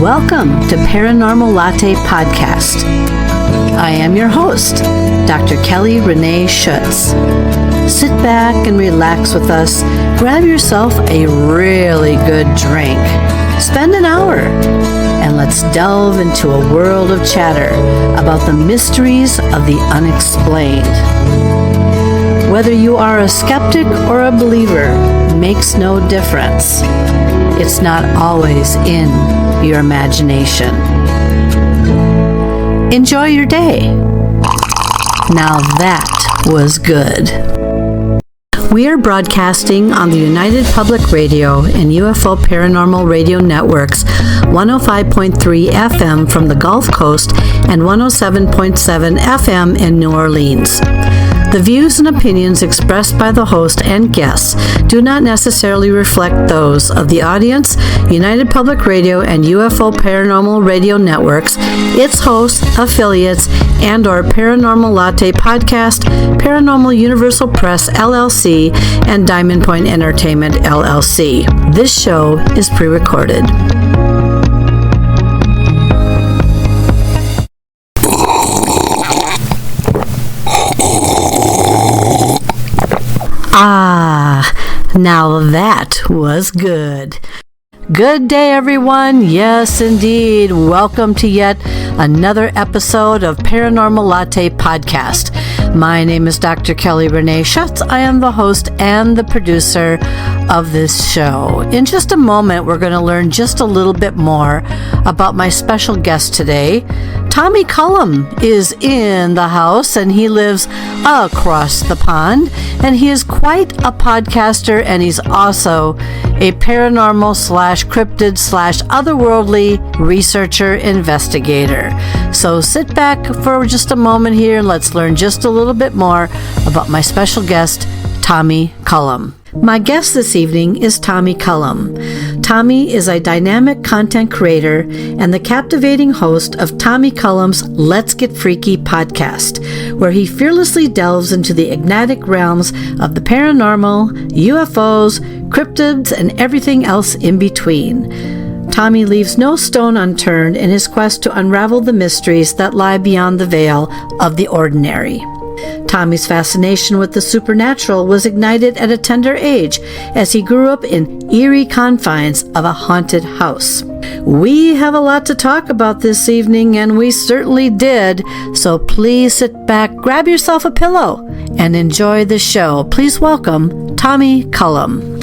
Welcome to Paranormal Latte Podcast. I am your host, Dr. Kelly Renee Schutz. Sit back and relax with us. Grab yourself a really good drink. Spend an hour and let's delve into a world of chatter about the mysteries of the unexplained. Whether you are a skeptic or a believer makes no difference. It's not always in your imagination. Enjoy your day. Now that was good. We are broadcasting on the United Public Radio and UFO Paranormal Radio Networks 105.3 FM from the Gulf Coast and 107.7 FM in New Orleans. The views and opinions expressed by the host and guests do not necessarily reflect those of the audience, United Public Radio and UFO Paranormal Radio Networks, its hosts, affiliates, and/or Paranormal Latte Podcast, Paranormal Universal Press LLC, and Diamond Point Entertainment LLC. This show is pre-recorded. Now that was good. Good day, everyone. Yes, indeed. Welcome to yet another episode of Paranormal Latte Podcast. My name is Dr. Kelly Renee Schutz. I am the host and the producer of this show. In just a moment, we're going to learn just a little bit more about my special guest today. Tommy Cullum is in the house, and he lives across the pond, and he is quite a podcaster, and he's also a paranormal / cryptid / otherworldly researcher investigator. So sit back for just a moment here and let's learn just a little bit more about my special guest, Tommy Cullum. My guest this evening is Tommy Cullum. Tommy is a dynamic content creator and the captivating host of Tommy Cullum's Let's Get Freaky podcast, where he fearlessly delves into the enigmatic realms of the paranormal, UFOs, cryptids, and everything else in between. Tommy leaves no stone unturned in his quest to unravel the mysteries that lie beyond the veil of the ordinary. Tommy's fascination with the supernatural was ignited at a tender age as he grew up in eerie confines of a haunted house. We have a lot to talk about this evening, and we certainly did, so please sit back, grab yourself a pillow, and enjoy the show. Please welcome Tommy Cullum.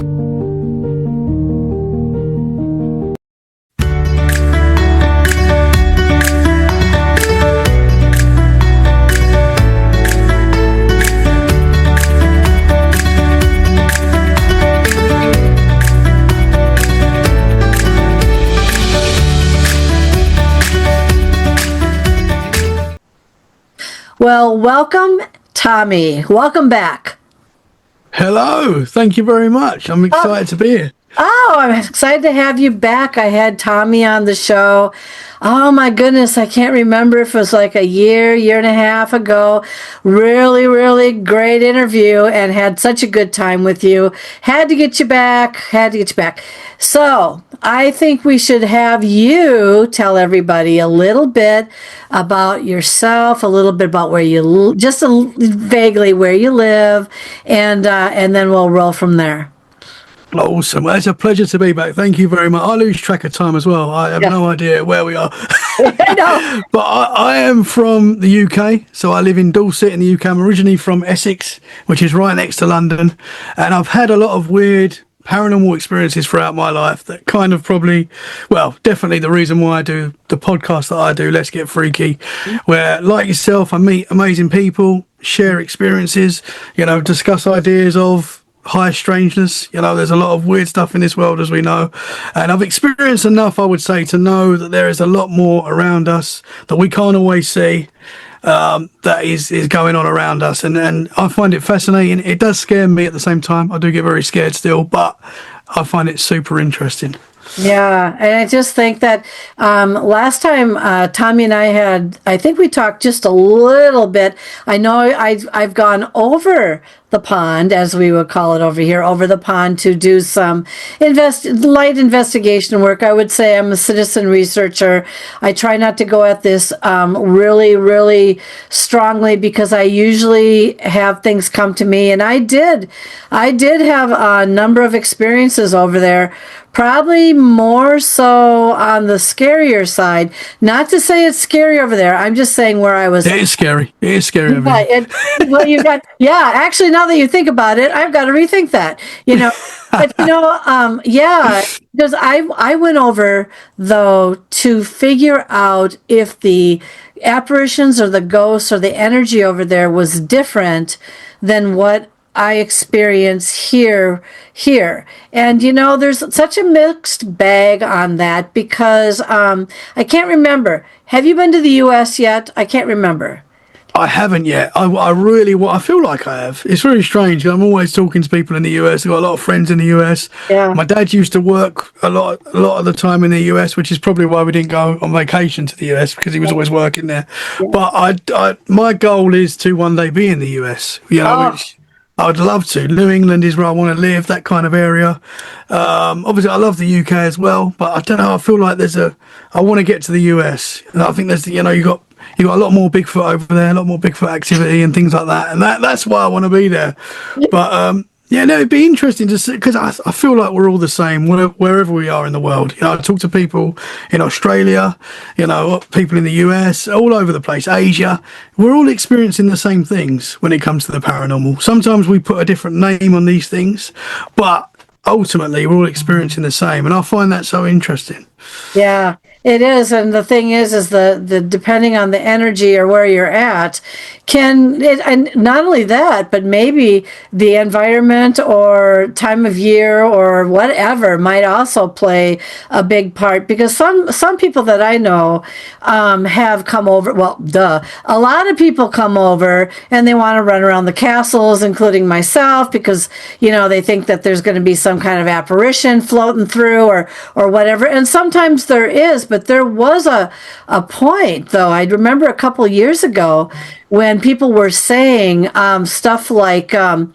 Well, welcome, Tommy. Welcome back. Hello. Thank you very much. I'm excited to be here. Oh, I'm excited to have you back. I had Tommy on the show. Oh, my goodness. I can't remember if it was like a year and a half ago. Really, really great interview and had such a good time with you. Had to get you back. So I think we should have you tell everybody a little bit about yourself, a little bit about where you, vaguely where you live, and then we'll roll from there. Awesome. Well, it's a pleasure to be back. Thank you very much. I lose track of time as well. I have no idea where we are. No. But I am from the UK, so I live in Dorset in the UK. I'm originally from Essex, which is right next to London. And I've had a lot of weird paranormal experiences throughout my life that kind of definitely the reason why I do the podcast that I do, Let's Get Freaky, where, like yourself, I meet amazing people, share experiences, discuss ideas of high strangeness. There's a lot of weird stuff in this world, as we know, and I've experienced enough, I would say, to know that there is a lot more around us that we can't always see, that is going on around us, and I find it fascinating. It does scare me at the same time. I do get very scared still, but I find it super interesting. Yeah, and I just think that last time Tommy and I think we talked just a little bit. I know I've gone over the pond, as we would call it over here, over the pond to do some light investigation work. I would say I'm a citizen researcher. I try not to go at this really, really strongly because I usually have things come to me, and I did have a number of experiences over there. Probably more so on the scarier side. Not to say it's scary over there. I'm just saying where I was. It is scary. It is scary over there. Actually, now that you think about it, I've got to rethink that. But because I went over though to figure out if the apparitions or the ghosts or the energy over there was different than what I experience here. And there's such a mixed bag on that because I can't remember. Have you been to the US yet? I can't remember. I haven't yet. I feel like I have. It's very strange. I'm always talking to people in the US. I've got a lot of friends in the US. Yeah. My dad used to work a lot of the time in the US, which is probably why we didn't go on vacation to the US because he was always working there. Yeah. But my goal is to one day be in the US. Which I would love to. New England is where I want to live, that kind of area. Obviously, I love the UK as well, but I don't know. I feel like I want to get to the US. And I think you got a lot more Bigfoot over there, a lot more Bigfoot activity and things like that. And that's why I want to be there. But it'd be interesting to see because I feel like we're all the same wherever we are in the world. I talk to people in Australia, people in the US, all over the place, Asia. We're all experiencing the same things when it comes to the paranormal. Sometimes we put a different name on these things, but ultimately we're all experiencing the same. And I find that so interesting. Yeah. It is, and the thing is the depending on the energy or where you're at, and not only that, but maybe the environment or time of year or whatever might also play a big part. Because some people that I know have come over. Well, a lot of people come over and they want to run around the castles, including myself, because they think that there's going to be some kind of apparition floating through or whatever. And sometimes there is. But there was a point, though, I remember a couple years ago when people were saying stuff like, I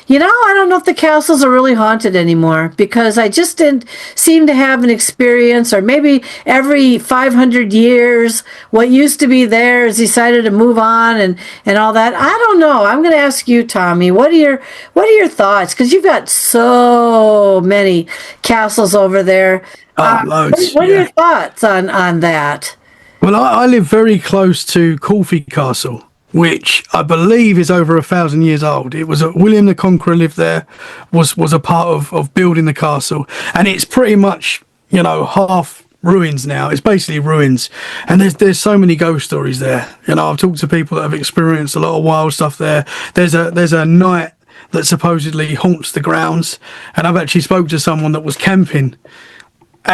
don't know if the castles are really haunted anymore because I just didn't seem to have an experience, or maybe every 500 years, what used to be there is decided to move on and all that. I don't know. I'm going to ask you, Tommy, what are your thoughts? Because you've got so many castles over there. Loads. What are your thoughts on that? Well, I live very close to Courthy Castle, which I believe is over 1,000 years old. It was William the Conqueror lived there, was a part of building the castle, and it's pretty much half ruins now. It's basically ruins, and there's so many ghost stories there. I've talked to people that have experienced a lot of wild stuff there. There's a knight that supposedly haunts the grounds, and I've actually spoke to someone that was camping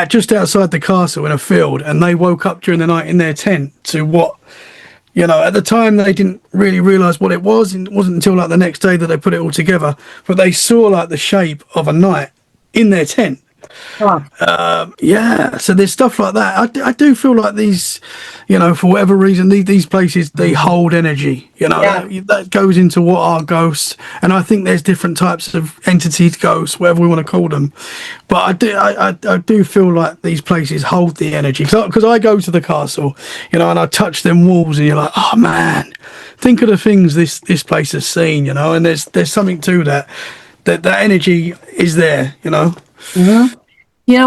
just outside the castle in a field, and they woke up during the night in their tent to what, at the time they didn't really realise what it was. It wasn't until the next day that they put it all together, but they saw the shape of a knight in their tent. Oh. So there's stuff like that. I do feel like these, for whatever reason, these places, they hold energy, that goes into what are ghosts. And I think there's different types of entities, ghosts, whatever we want to call them. But I do feel like these places hold the energy. Because I go to the castle, and I touch them walls, and you're like, oh man, think of the things this place has seen, and there's something to that energy is there, Mm-hmm.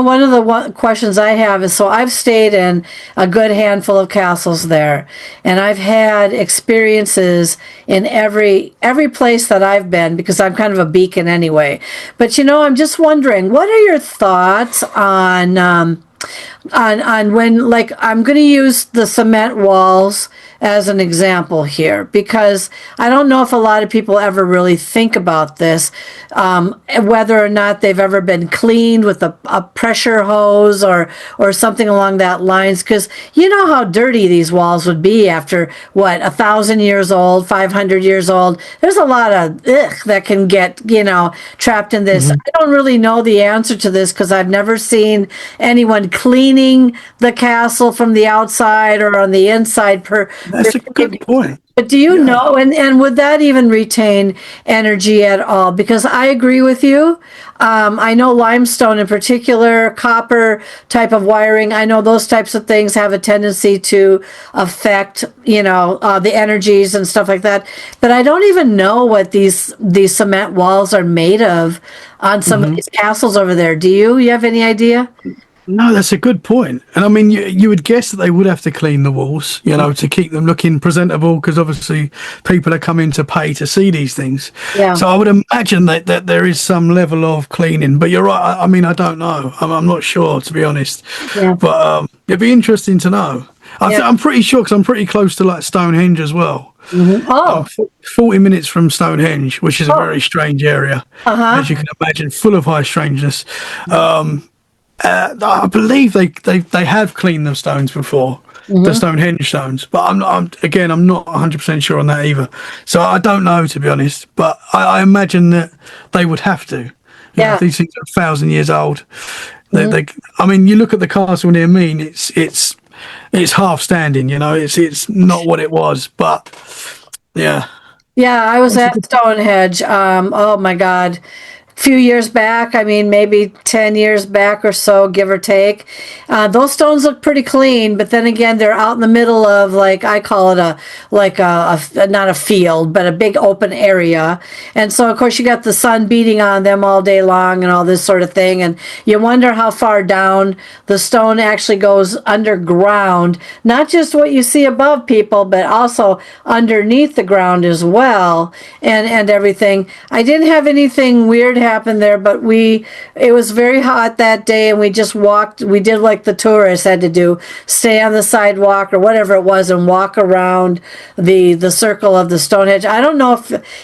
One of the questions I have is, so I've stayed in a good handful of castles there, and I've had experiences in every place that I've been, because I'm kind of a beacon anyway. But I'm just wondering, what are your thoughts on when, I'm going to use the cement walls as an example here, because I don't know if a lot of people ever really think about this, whether or not they've ever been cleaned with a pressure hose or something along that lines, because you know how dirty these walls would be after 1,000 years old, 500 years old. There's a lot of that can get trapped in this. Mm-hmm. I don't really know the answer to this because I've never seen anyone cleaning the castle from the outside or on the inside per That's a good point. But do you know, and would that even retain energy at all? Because I agree with you. I know limestone in particular, copper type of wiring, I know those types of things have a tendency to affect, the energies and stuff like that. But I don't even know what these cement walls are made of on some of these castles over there. Do you? You have any idea? No, that's a good point. And I mean, you would guess that they would have to clean the walls, to keep them looking presentable, because obviously people are coming to pay to see these things. Yeah. So I would imagine that there is some level of cleaning. But you're right. I mean, I don't know. I'm not sure, to be honest. Yeah. But it'd be interesting to know. I'm pretty sure, because I'm pretty close to like Stonehenge as well. Mm-hmm. Oh. 40 minutes from Stonehenge, which is a very strange area, as you can imagine, full of high strangeness. I believe they have cleaned the stones before, the Stonehenge stones, but I'm not 100% sure on that either. So I don't know, to be honest, but I imagine that they would have to. If these things are 1,000 years old. I mean, you look at the castle near me, and it's half standing. It's not what it was, but yeah. Yeah, I was at Stonehenge. Oh my God. Few years back, I mean, maybe 10 years back or so, give or take. Those stones look pretty clean, but then again, they're out in the middle of, like, I call it a not a field, but a big open area. And so, of course, you got the sun beating on them all day long and all this sort of thing. And you wonder how far down the stone actually goes underground, not just what you see above people, but also underneath the ground as well, and everything. I didn't have anything weird happened there, but it was very hot that day, and we just walked. We did like the tourists had to do, stay on the sidewalk or whatever it was and walk around the circle of the Stonehenge. I don't know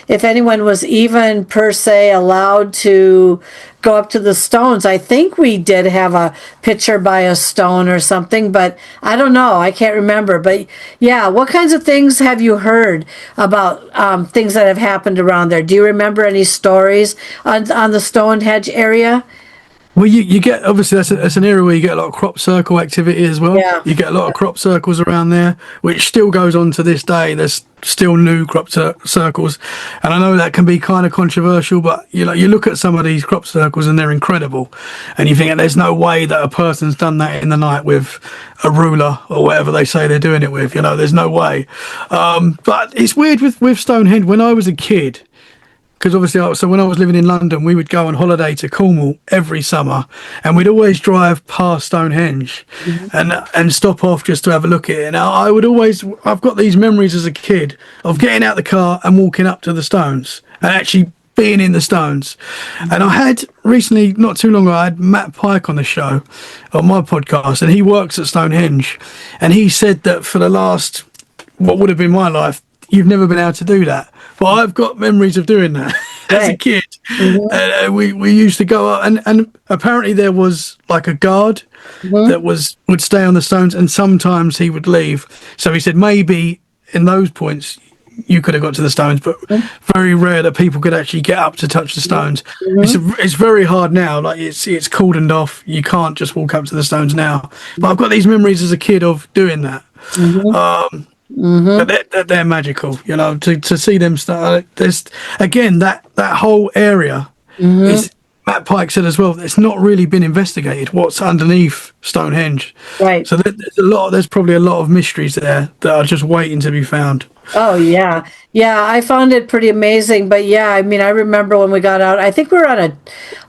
if anyone was even per se allowed to go up to the stones. I think we did have a picture by a stone or something, but I don't know. I can't remember. But yeah, what kinds of things have you heard about things that have happened around there? Do you remember any stories on the Stonehenge area? Well, you get, obviously that's an area where you get a lot of crop circle activity as well. Yeah. You get a lot of crop circles around there, which still goes on to this day. There's still new crop circles, and I know that can be kind of controversial, but you look at some of these crop circles and they're incredible, and you think there's no way that a person's done that in the night with a ruler or whatever they say they're doing it with. There's no way. But it's weird with Stonehenge. When I was a kid, because obviously, so when I was living in London, we would go on holiday to Cornwall every summer, and we'd always drive past Stonehenge and stop off just to have a look at it. And I've got these memories as a kid of getting out the car and walking up to the stones and actually being in the stones. And I had recently, not too long ago, I had Matt Pike on the show, on my podcast, and he works at Stonehenge, and he said that for the last, what would have been my life, you've never been able to do that. But I've got memories of doing that as a kid. And we used to go up, and apparently there was like a guard that would stay on the stones, and sometimes he would leave. So he said maybe in those points you could have got to the stones, but very rare that people could actually get up to touch the stones. It's very hard now. Like it's cordoned off. You can't just walk up to the stones now. But I've got these memories as a kid of doing that. But they're magical, to see them start. There's again that whole area is, Matt Pike said as well, it's not really been investigated what's underneath Stonehenge. Right. So there's probably a lot of mysteries there that are just waiting to be found. Oh yeah. Yeah, I found it pretty amazing. But yeah, I mean, I remember when we got out, I think we were on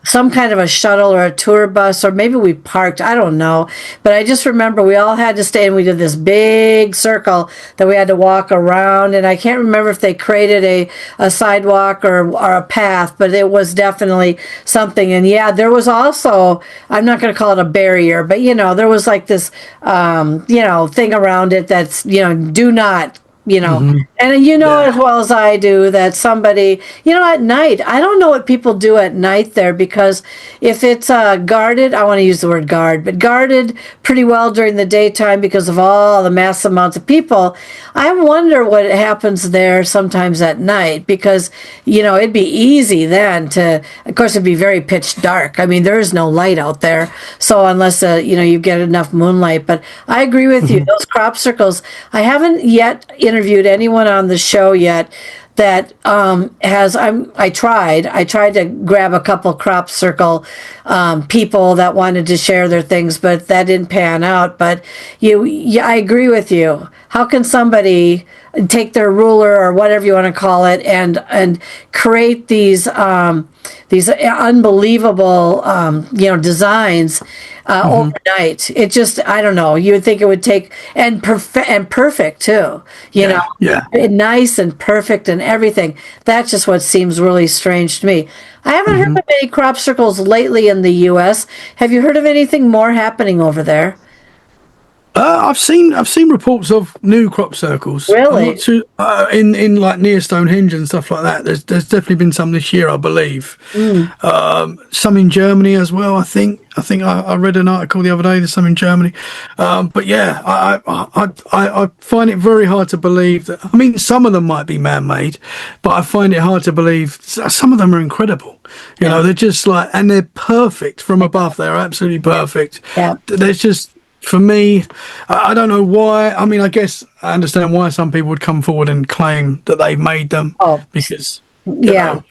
some kind of a shuttle or a tour bus, or maybe we parked, I don't know. But I just remember we all had to stay, and we did this big circle that we had to walk around. And I can't remember if they created a sidewalk or a path, but it was definitely something. And yeah, there was also, I'm not going to call it a barrier, but there was like this, thing around it that's, do not And you know as well as I do that somebody, at night, I don't know what people do at night there, because if it's guarded, I want to use the word guard, but guarded pretty well during the daytime because of all the mass amounts of people, I wonder what happens there sometimes at night, because, it'd be easy then of course, it'd be very pitch dark. I mean, there is no light out there. So unless, you get enough moonlight, but I agree with you. Those crop circles, I haven't yet interviewed anyone on the show yet that I tried to grab a couple crop circle people that wanted to share their things, but that didn't pan out. But I agree with you. How can somebody take their ruler or whatever you want to call it and create these unbelievable designs overnight? It just, I don't know. You would think it would take and perfect too. Nice and perfect and everything. That's just what seems really strange to me. I haven't heard of any crop circles lately in the U.S. Have you heard of anything more happening over there? I've seen reports of new crop circles. Really? I'm not too, in like near Stonehenge and stuff like that. There's definitely been some this year, I believe. Some in Germany as well. I think I read an article the other day. There's some in Germany. But yeah, I find it very hard to believe that. I mean, some of them might be man-made, but I find it hard to believe some of them are incredible. They're just like, and they're perfect from above. They're absolutely perfect. Yeah. There's just. For me, I don't know why. I mean, I guess I understand why some people would come forward and claim that they've made them. Because, but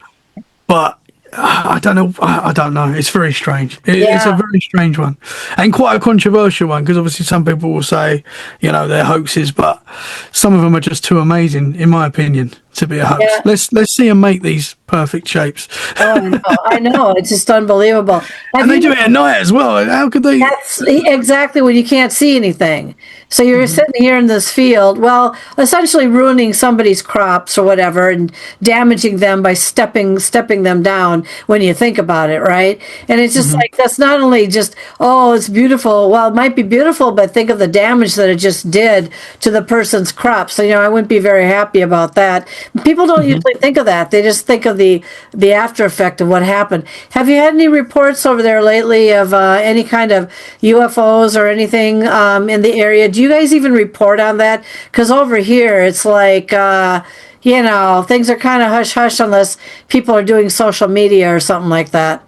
I don't know. I don't know. It's very strange. It's a very strange one, and quite a controversial one, because obviously some people will say, they're hoaxes, but some of them are just too amazing, in my opinion, to be a hoax. Let's see them make these perfect shapes. I know. It's just unbelievable. And they do it at night as well. How could they? That's exactly when you can't see anything. So you're sitting here in this field, well, essentially ruining somebody's crops or whatever and damaging them by stepping them down when you think about it, right? And it's just like, that's not only just, it's beautiful. Well, it might be beautiful, but think of the damage that it just did to the person's crops. So, I wouldn't be very happy about that. People don't usually think of that. They just think of the after effect of what happened. Have you had any reports over there lately of any kind of UFOs or anything in the area? Do you guys even report on that? Because over here, it's like, things are kind of hush-hush unless people are doing social media or something like that.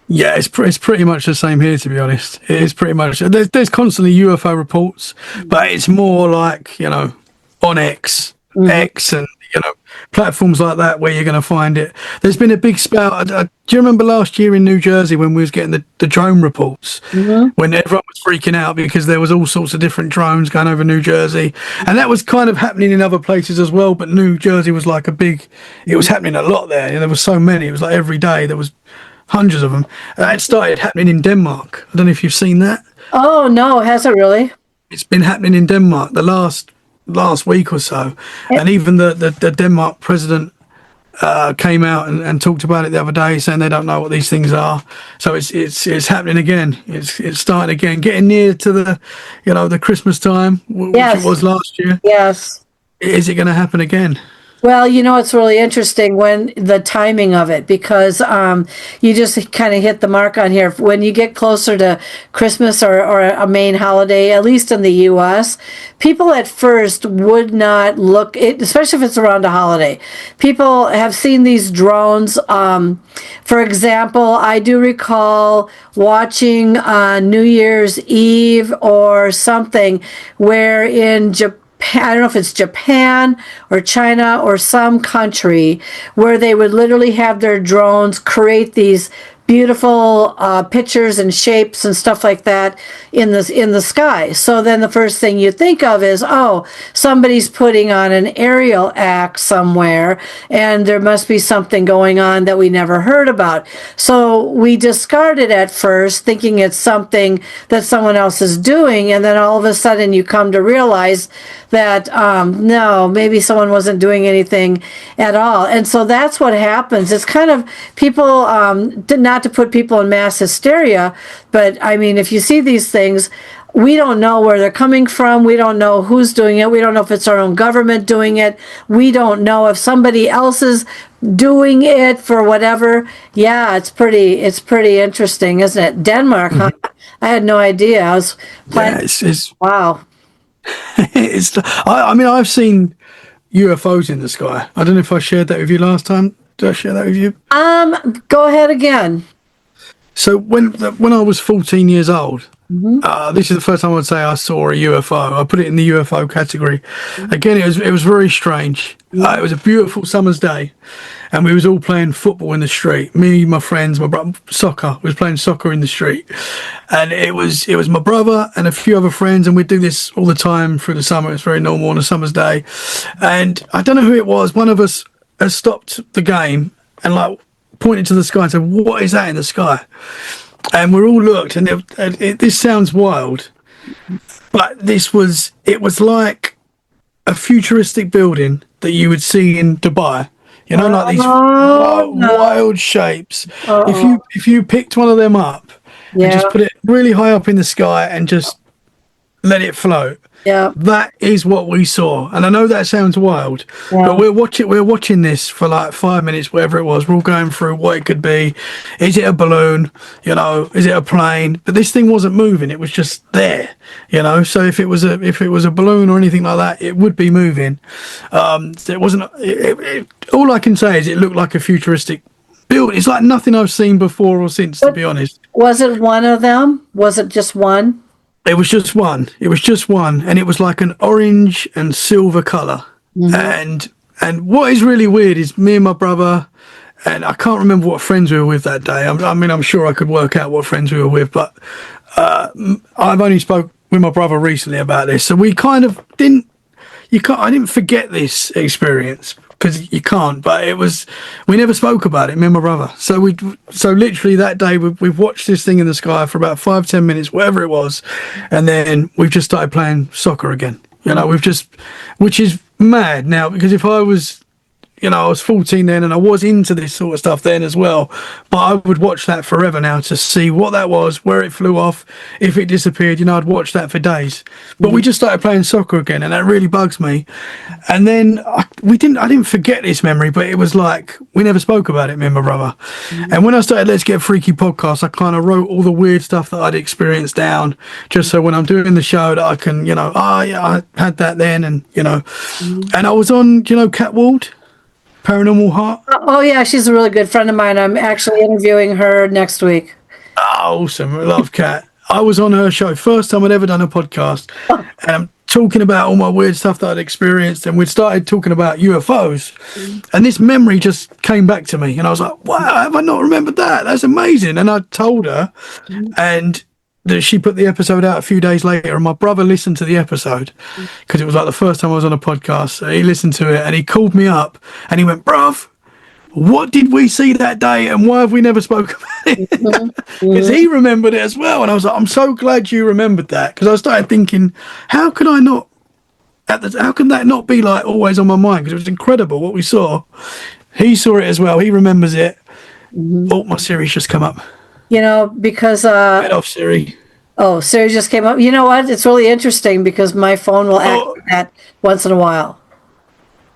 Yeah, it's pretty much the same here, to be honest. It is pretty much. There's constantly UFO reports, but it's more like, on X and, platforms like that where you're going to find it. There's been a big spout. Do you remember last year in New Jersey when we was getting the drone reports, when everyone was freaking out because there was all sorts of different drones going over New Jersey, and that was kind of happening in other places as well, but New Jersey was like it was happening a lot there. There was so many. It was like every day there was hundreds of them. It started happening in Denmark. I don't know if you've seen that. Oh, no, has it really? It's been happening in Denmark the last week or so, and even the Denmark president came out and talked about it the other day, saying they don't know what these things are. So it's happening again. It's starting again, getting near to the Christmas time, which it was last year. Yes. Is it going to happen again? Well, it's really interesting when the timing of it, because you just kind of hit the mark on here. When you get closer to Christmas or a main holiday, at least in the U.S., people at first would not look, especially if it's around a holiday. People have seen these drones. For example, I do recall watching New Year's Eve or something where in Japan, I don't know if it's Japan or China or some country, where they would literally have their drones create these beautiful pictures and shapes and stuff like that in the sky. So then the first thing you think of is, somebody's putting on an aerial act somewhere, and there must be something going on that we never heard about. So we discard it at first, thinking it's something that someone else is doing, and then all of a sudden you come to realize that no, maybe someone wasn't doing anything at all. And so that's what happens. It's kind of people not to put people in mass hysteria, but I mean, if you see these things, we don't know where they're coming from. We don't know who's doing it. We don't know if it's our own government doing it. We don't know if somebody else is doing it for whatever. Yeah, it's pretty interesting, isn't it? Denmark, huh? I had no idea. I was planning. Yeah, wow. I mean, I've seen UFOs in the sky. I don't know if I shared that with you last time. Did I share that with you? Go ahead again. So when I was 14 years old, this is the first time I'd say I saw a UFO. I put it in the UFO category. Again, it was very strange. It was a beautiful summer's day, and we was all playing football in the street. Me, my friends, my brother, soccer. We was playing soccer in the street, and it was my brother and a few other friends, and we'd do this all the time through the summer. It's very normal on a summer's day, and I don't know who it was. One of us has stopped the game and pointed to the sky and said, "What is that in the sky?" And we all looked, and this sounds wild, but it was like a futuristic building that you would see in Dubai. You know, like these wild shapes. If you picked one of them up and just put it really high up in the sky and just let it float. Yeah, that is what we saw, and I know that sounds wild, but we're watching this for like 5 minutes, whatever it was. We're all going through what it could be. Is it a balloon? You know, is it a plane? But this thing wasn't moving; it was just there. You know, so if it was a balloon or anything like that, it would be moving. It wasn't. All I can say is it looked like a futuristic build. It's like nothing I've seen before or since, to be honest. Was it one of them? Was it just one? It was just one. And it was like an orange and silver colour. And what is really weird is me and my brother, and I can't remember what friends we were with that day. I mean, I'm sure I could work out what friends we were with, but I've only spoke with my brother recently about this. So we kind of I didn't forget this experience, because you can't, but we never spoke about it, me and my brother. So literally that day we've watched this thing in the sky for about 5-10 minutes, whatever it was, and then we've just started playing soccer again. You know, which is mad now, because if I was, I was 14 then, and I was into this sort of stuff then as well, but I would watch that forever now to see what that was, where it flew off, if it disappeared. I'd watch that for days. But we just started playing soccer again, and that really bugs me. And then I didn't forget this memory, but it was like we never spoke about it, me and my brother. And when I started Let's Get Freaky podcast, I kind of wrote all the weird stuff that I'd experienced down, just so when I'm doing the show that I can, I had that then, and and I was on, Cat Ward, Paranormal Heart. Oh yeah, she's a really good friend of mine. I'm actually interviewing her next week. Oh, awesome. I love Kat. I was on her show, first time I'd ever done a podcast, and I'm talking about all my weird stuff that I'd experienced, and we'd started talking about UFOs, and this memory just came back to me, and I was like, wow, have I not remembered that? That's amazing. And I told her, and she put the episode out a few days later, and my brother listened to the episode because it was like the first time I was on a podcast. So he listened to it, and he called me up and he went, bruv, what did we see that day, and why have we never spoken about it? Because he remembered it as well. And I was like, I'm so glad you remembered that, because I started thinking, how can that not be like always on my mind? Because it was incredible what we saw. He saw it as well. He remembers it. Oh, my Siri's just come up. Because get off, Siri. Oh, Siri just came up. You know what? It's really interesting because my phone will act like that once in a while.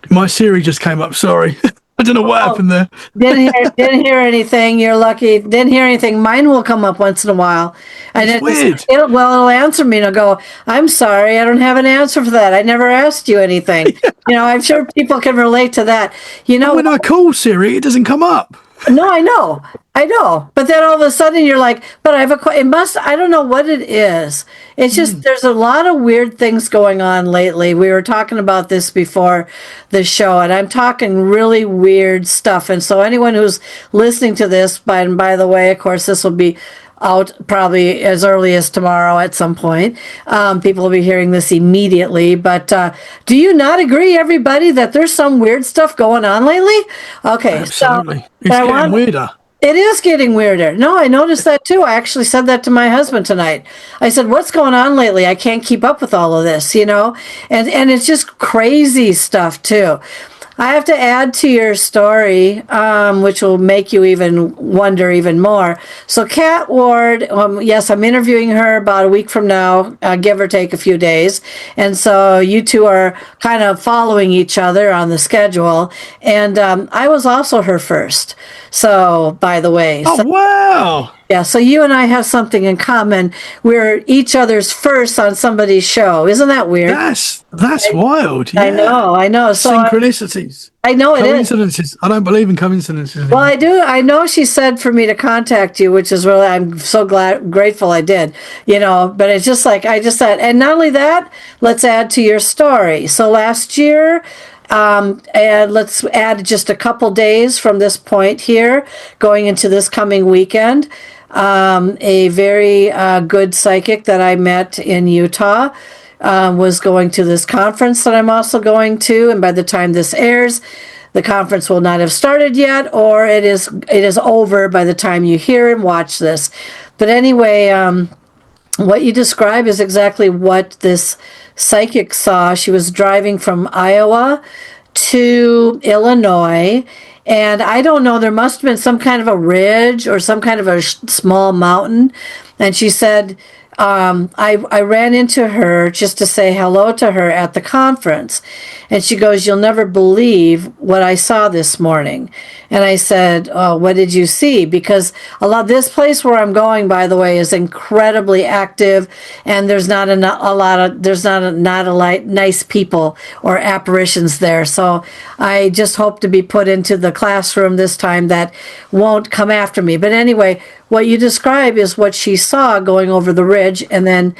My Siri just came up. Sorry. I don't know what happened there. Didn't hear anything. You're lucky. Didn't hear anything. Mine will come up once in a while. And it'll answer me, and I'll go, I'm sorry, I don't have an answer for that. I never asked you anything. I'm sure people can relate to that. When I call Siri, it doesn't come up. No, I know. But then all of a sudden you're like, but I have I don't know what it is. It's just, there's a lot of weird things going on lately. We were talking about this before the show, and I'm talking really weird stuff. And so anyone who's listening to this, and by the way, of course, this will be out probably as early as tomorrow at some point. People will be hearing this immediately. But do you not agree, everybody, that there's some weird stuff going on lately? Okay. Absolutely. It's getting weirder. It is getting weirder. No, I noticed that too. I actually said that to my husband tonight. I said, what's going on lately? I can't keep up with all of this, And it's just crazy stuff too. I have to add to your story, which will make you even wonder even more. So Kat Ward, yes, I'm interviewing her about a week from now, give or take a few days. And so you two are kind of following each other on the schedule. And I was also her first. So, by the way. Oh, wow. Yeah, so you and I have something in common. We're each other's first on somebody's show. Isn't that weird? That's wild. Yeah. I know. So synchronicities. I know it is. Coincidences. I don't believe in coincidences. Well, I do. I know she said for me to contact you, which is really, I'm so grateful I did, but it's just like, I just said, and not only that, let's add to your story. So last year, and let's add just a couple days from this point here, going into this coming weekend. A very good psychic that I met in Utah was going to this conference that I'm also going to, and by the time this airs, the conference will not have started yet, or it is over by the time you hear and watch this. But anyway, what you describe is exactly what this psychic saw. She was driving from Iowa to Illinois, and I don't know, there must have been some kind of a ridge or some kind of a small mountain. And she said, I ran into her just to say hello to her at the conference. And she goes, "You'll never believe what I saw this morning." And I said, "Oh, what did you see?" Because this place where I'm going, by the way, is incredibly active, and there's not a lot nice people or apparitions there. So I just hope to be put into the classroom this time that won't come after me. But anyway, what you describe is what she saw going over the ridge and then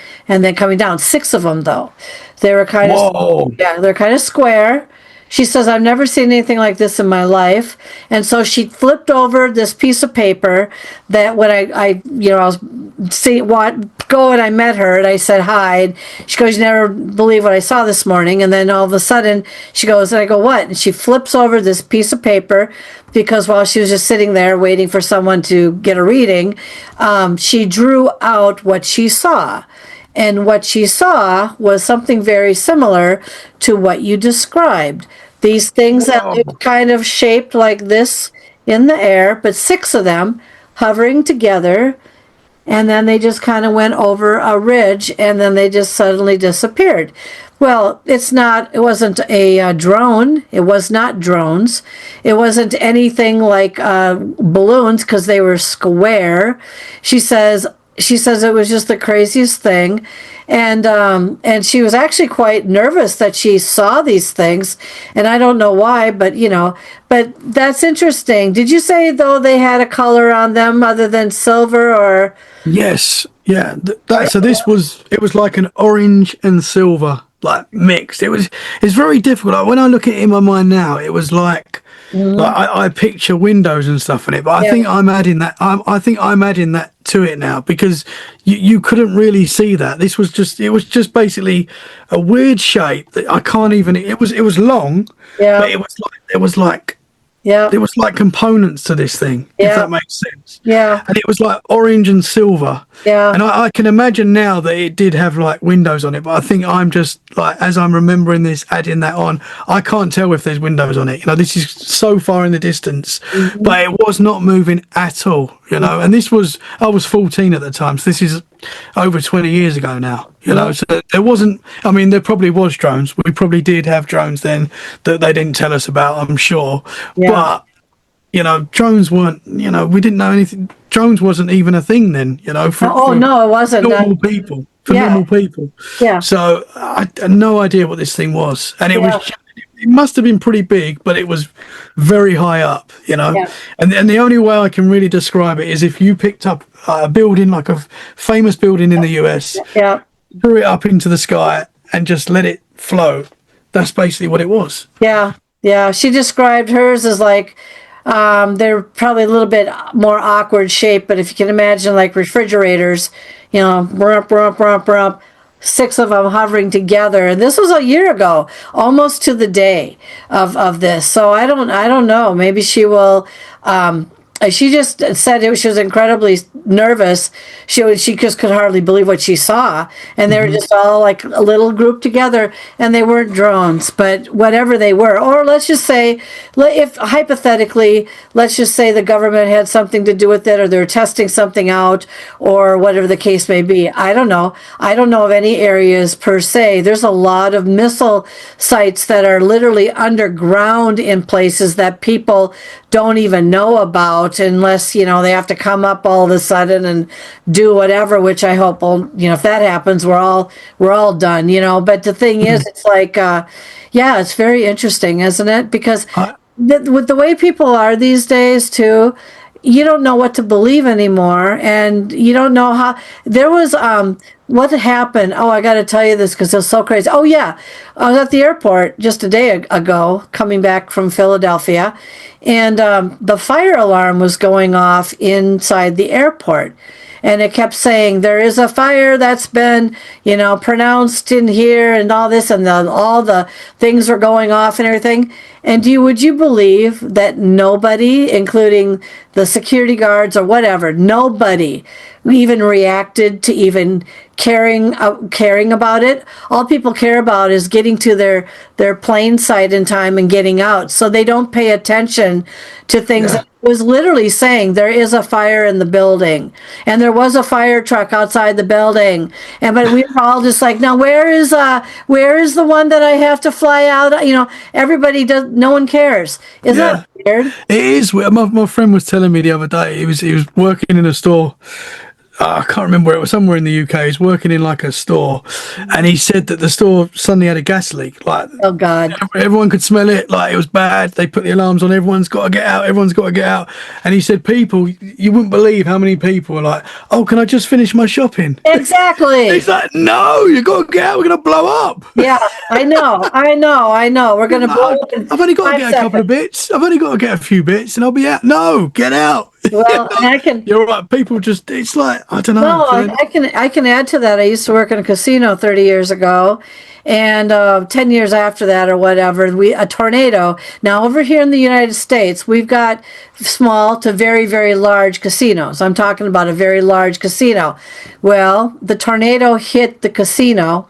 coming down. 6 of them, though. They were kind of, they're kind of square. She says, "I've never seen anything like this in my life." And so she flipped over this piece of paper that when I was go and I met her and I said hi. And she goes, "You never believe what I saw this morning." And then all of a sudden she goes, and I go, "What?" And she flips over this piece of paper because while she was just sitting there waiting for someone to get a reading, she drew out what she saw. And what she saw was something very similar to what you described. These things that look kind of shaped like this in the air, but 6 of them hovering together, and then they just kind of went over a ridge, and then they just suddenly disappeared. Well, it wasn't a drone. It was not drones. It wasn't anything like balloons because they were square. She says it was just the craziest thing. And she was actually quite nervous that she saw these things. And I don't know why, but that's interesting. Did you say, though, they had a color on them other than silver or? Yes. Yeah. So it was like an orange and silver, like mixed. It's very difficult. Like, when I look at it in my mind now, it was like, I picture windows and stuff in it, but I think I'm adding that. I think I'm adding that to it now because you couldn't really see that. It was just basically a weird shape that I can't even. It was long, but it was like components to this thing, if that makes sense. Yeah. And it was like orange and silver. Yeah. And I can imagine now that it did have like windows on it, but I think I'm just like, as I'm remembering this, adding that on, I can't tell if there's windows on it. This is so far in the distance, but it was not moving at all, and I was 14 at the time, so this is over 20 years ago now, so there wasn't, there probably was drones. We probably did have drones then that they didn't tell us about, I'm sure. But, drones weren't, we didn't know anything. Drones wasn't even a thing then, for no, it wasn't. Normal people, normal people. Yeah. So I had no idea what this thing was. And it must have been pretty big, but it was very high up, Yeah. And the only way I can really describe it is if you picked up a building, like a famous building in the US, threw it up into the sky and just let it float. That's basically what it was. Yeah. Yeah. She described hers as like, they're probably a little bit more awkward shape, but if you can imagine like refrigerators, rump, rump, rump, rump, 6 of them hovering together. And this was a year ago, almost to the day of this. So I don't know. Maybe she will she just said she was incredibly nervous. She just could hardly believe what she saw, and they were just all like a little group together, and they weren't drones, but whatever they were, or let's just say, if hypothetically, let's just say the government had something to do with it, or they're testing something out, or whatever the case may be. I don't know. I don't know of any areas per se. There's a lot of missile sites that are literally underground in places that people don't even know about unless, they have to come up all of a sudden and do whatever, which I hope will, if that happens, we're all done, but the thing is, it's like, it's very interesting, isn't it? Because with the way people are these days too, you don't know what to believe anymore, and you don't know how. There was what happened. Oh, I got to tell you this because it was so crazy. Oh yeah, I was at the airport just a day ago, coming back from Philadelphia, and the fire alarm was going off inside the airport. And it kept saying, there is a fire that's been, pronounced in here, and all this, and all the things were going off and everything. And would you believe that nobody, including the security guards or whatever, nobody even reacted to even caring about it? All people care about is getting to their plane site in time and getting out. So they don't pay attention to things. Yeah. It was literally saying there is a fire in the building, and there was a fire truck outside the building, but we were all just like, now where is the one that I have to fly out? Everybody does. No one cares. Isn't that weird? It is weird. My friend was telling me the other day, he was working in a store. I can't remember where it was, somewhere in the UK. He's working in like a store, and he said that the store suddenly had a gas leak. Like, oh God, everyone could smell it. Like, it was bad. They put the alarms on. Everyone's got to get out. Everyone's got to get out. And he said, people, you wouldn't believe how many people were like, oh, can I just finish my shopping? Exactly. He's like, no, you got to get out. We're gonna blow up. Yeah, I know. We're gonna blow up. I've only got to get a couple of bits. I've only got to get a few bits, and I'll be out. No, get out. Well, and I can. You're right. People just, it's like, I don't know. No, I can add to that. I used to work in a casino 30 years ago, and 10 years after that or whatever, a tornado. Now, over here in the United States, we've got small to very, very large casinos. I'm talking about a very large casino. Well, the tornado hit the casino,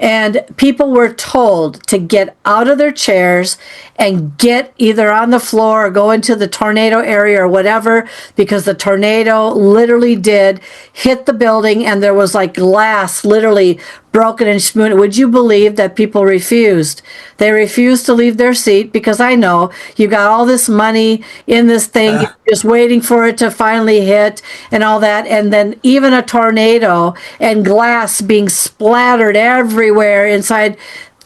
and people were told to get out of their chairs and get either on the floor or go into the tornado area or whatever, because the tornado literally did hit the building, and there was like glass literally broken and smoothed. Would you believe that people refused? They refused to leave their seat, because I know you got all this money in this thing, you're just waiting for it to finally hit and all that, and then even a tornado and glass being splattered everywhere inside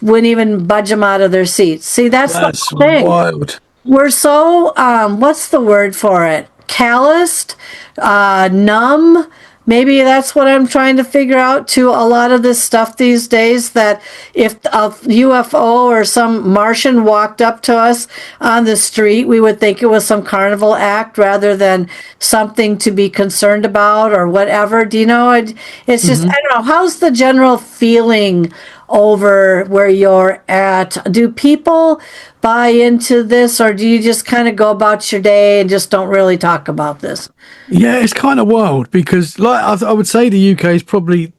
wouldn't even budge them out of their seats. See, that's the thing. Wild. We're so what's the word for it? Calloused, numb. Maybe that's what I'm trying to figure out to a lot of this stuff these days, that if a UFO or some Martian walked up to us on the street, we would think it was some carnival act rather than something to be concerned about or whatever. Do you know? It's just, I don't know. How's the general feeling over where you're at? Do people buy into this, or do you just kind of go about your day and just don't really talk about this? Yeah, it's kind of wild, because like I would say the UK is probably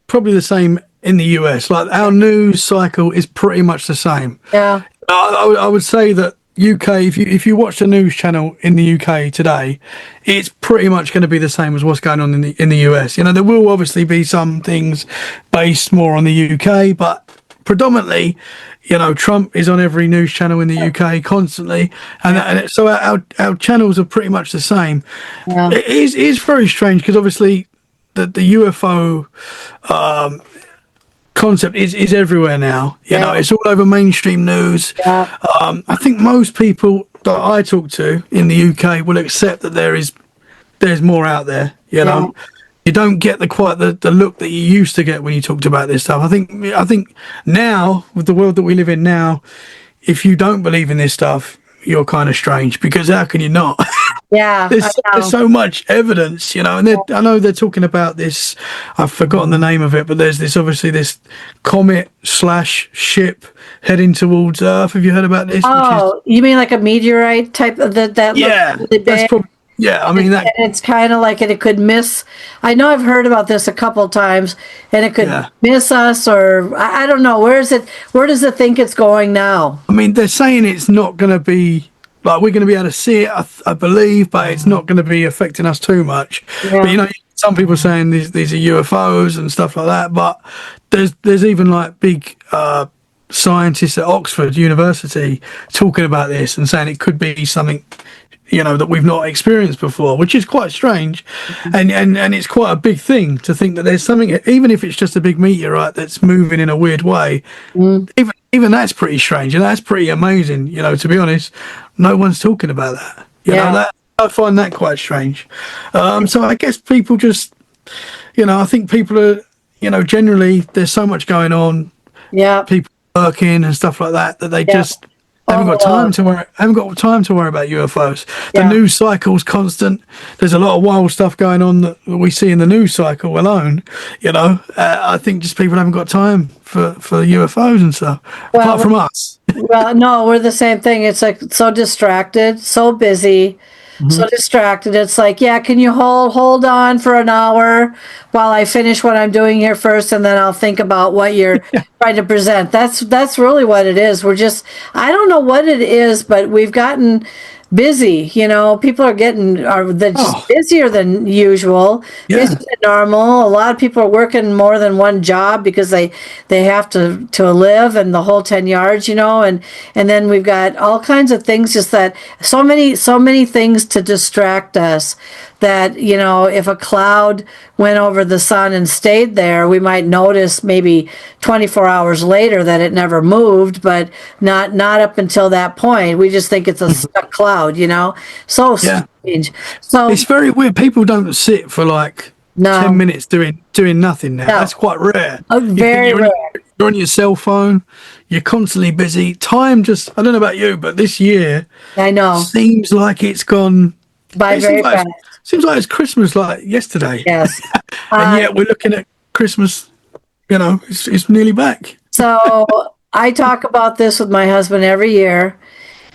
the same in the US. Like, our news cycle is pretty much the same. Yeah. I would say that UK, if you watch the news channel in the UK today, it's pretty much going to be the same as what's going on in the US. There will obviously be some things based more on the UK, but predominantly, Trump is on every news channel in the UK constantly, and so our channels are pretty much the same. Yeah. It is very strange, because obviously the UFO concept is everywhere now. You know, it's all over mainstream news. Yeah. I think most people that I talk to in the UK will accept that there's more out there. You know, you don't get the look that you used to get when you talked about this stuff. I think now, with the world that we live in now, if you don't believe in this stuff, you're kind of strange, because how can you not? Yeah, there's so much evidence, and I know they're talking about this. I've forgotten the name of it, but there's this comet / ship heading towards Earth. Have you heard about this? Oh, you mean like a meteorite type of that? Yeah, Yeah, I mean and it's kind of like it could miss. I know I've heard about this a couple times, and it could miss us, or I don't know. Where does it think it's going now? I mean, they're saying it's not going to be like we're going to be able to see it, I believe, but it's not going to be affecting us too much. Yeah. But you know, some people are saying these are UFOs and stuff like that. But there's even like big scientists at Oxford University talking about this and saying it could be something, you know, that we've not experienced before, which is quite strange. And it's quite a big thing to think that there's something, even if it's just a big meteorite that's moving in a weird way, even that's pretty strange, and that's pretty amazing, you know, to be honest. No one's talking about that. You know, that I find that quite strange. So I guess people just, you know, I think people are, you know, generally there's so much going on, people working and stuff like that they just haven't got time to worry about UFOs. The news cycle's constant. There's a lot of wild stuff going on that we see in the news cycle alone. You know, I think just people haven't got time for UFOs and stuff. Apart from us. Well, no, we're the same thing. It's like so distracted, so busy. So distracted. It's like, can you hold on for an hour while I finish what I'm doing here first, and then I'll think about what you're trying to present. That's really what it is. We're just, I don't know what it is, but we've gotten busy. You know, people are just busier than usual, busier than normal. A lot of people are working more than one job because they have to live and the whole 10 yards, you know, and then we've got all kinds of things, just that so many things to distract us that, you know, if a cloud went over the sun and stayed there, we might notice maybe 24 hours later that it never moved, but not up until that point. We just think it's a stuck cloud, you know? So strange. So it's very weird. People don't sit for like 10 minutes doing nothing now. That's quite rare. Very rare. You're on your cell phone. You're constantly busy. Time just, I don't know about you, but this year, I know, seems like it's gone by very fast. Seems like it's Christmas like yesterday. Yes. And yet we're looking at Christmas, you know, it's nearly back. So I talk about this with my husband every year,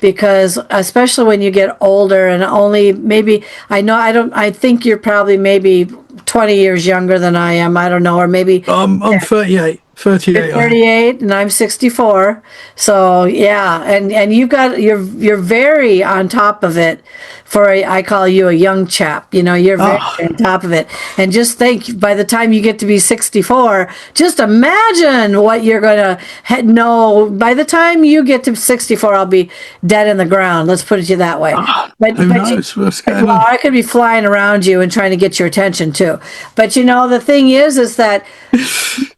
because especially when you get older, and only maybe, I think you're probably maybe 20 years younger than I am. I don't know, or maybe I'm 38. 38 and I'm 64. So and you're very on top of it. I call you a young chap, you know, you're very on top of it. And just think, by the time you get to be 64, just imagine what you're going to know. By the time you get to 64, I'll be dead in the ground. Let's put it that way. Who knows what's going on? I could be flying around you and trying to get your attention too. But you know, the thing is that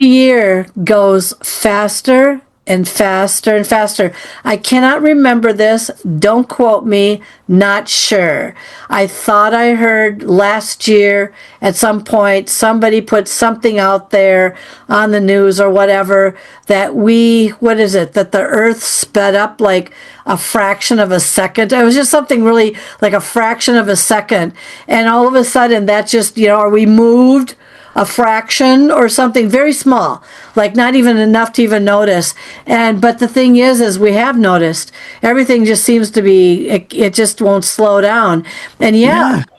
year goes faster and faster and faster. I cannot remember this. Don't quote me. Not sure. I thought I heard last year at some point somebody put something out there on the news or whatever that that the earth sped up like a fraction of a second. It was just something really like a fraction of a second. And all of a sudden that just, you know, are we moved a fraction or something very small, like not even enough to even notice. But the thing is we have noticed everything just seems to be, it just won't slow down. And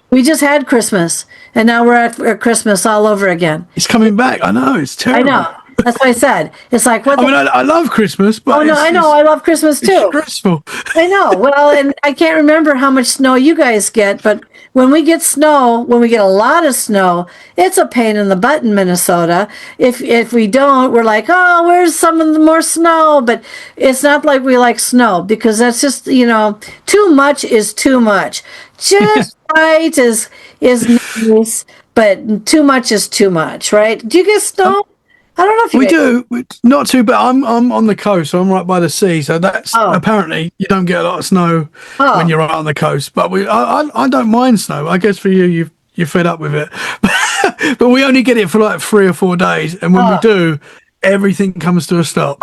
we just had Christmas, and now we're at Christmas all over again. It's coming back. I know, it's terrible. I know. That's what I said. It's like, what? I love Christmas, but I know. I love Christmas too. It's stressful. I know. Well, and I can't remember how much snow you guys get, but when we get a lot of snow, it's a pain in the butt in Minnesota. If we don't, we're like, oh, where's some of the more snow? But it's not like we like snow, because that's just, you know, too much is too much. Just right is nice, but too much is too much, right? Do you get snow? I don't know if we do. Not too bad. I'm on the coast, so I'm right by the sea. So that's apparently you don't get a lot of snow when you're right on the coast. But I don't mind snow. I guess for you're fed up with it. But we only get it for like 3 or 4 days, and when we do, everything comes to a stop.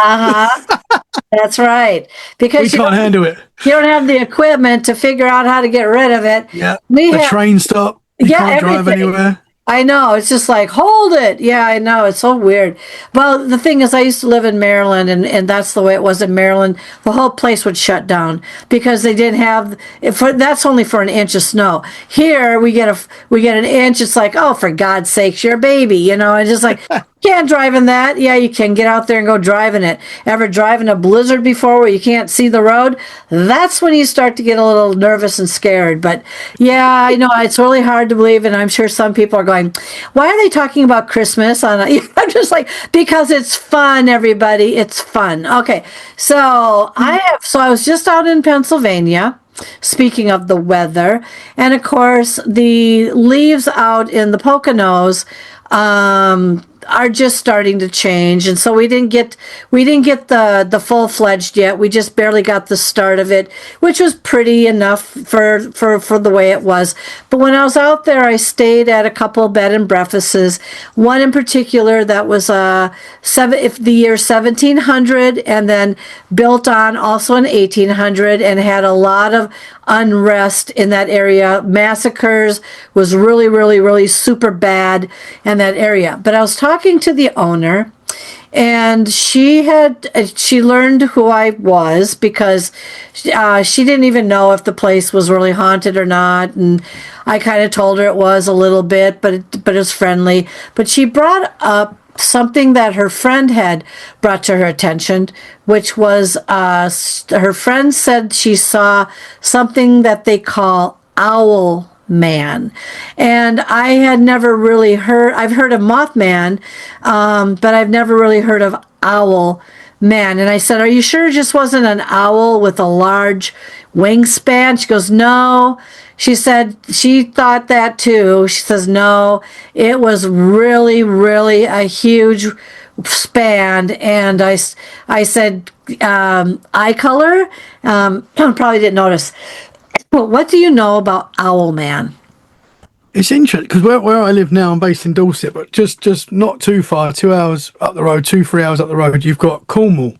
That's right. Because we can't handle it. You don't have the equipment to figure out how to get rid of it. Yeah. The train stop. You can't drive anywhere. I know. It's just like, hold it. Yeah, I know. It's so weird. Well, the thing is, I used to live in Maryland, and that's the way it was in Maryland. The whole place would shut down because they didn't have. That's only for an inch of snow. Here we get an inch. It's like, oh, for God's sakes, you're a baby, you know. And just like, can't drive in that. Yeah, you can get out there and go drive in it. Ever drive in a blizzard before where you can't see the road? That's when you start to get a little nervous and scared. But yeah, I know it's really hard to believe, and I'm sure some people are going, why are they talking about Christmas? I'm just like, because it's fun, everybody. It's fun. Okay, so I was just out in Pennsylvania. Speaking of the weather, and of course the leaves out in the Poconos are just starting to change, and so we didn't get the full-fledged yet. We just barely got the start of it, which was pretty enough for the way it was. But when I was out there, I stayed at a couple of bed and breakfasts. One in particular that was the year 1700, and then built on also in 1800, and had a lot of unrest in that area. Massacres, was really, really, really super bad in that area. But I was talking to the owner, and she learned who I was because she didn't even know if the place was really haunted or not. And I kind of told her it was a little bit, but it was friendly. But she brought up something that her friend had brought to her attention, which was her friend said she saw something that they call owl man. And I had never really I've heard of Mothman, but I've never really heard of owl man. And I said, are you sure it just wasn't an owl with a large wingspan? She goes, no. She said she thought that too. She says, no, it was really, really a huge span. And I said, eye color? Probably didn't notice. Well, what do you know about Owl Man? It's interesting because where I live now, I'm based in Dorset, but just not too far, 2 hours up the road, 3 hours up the road, you've got Cornwall,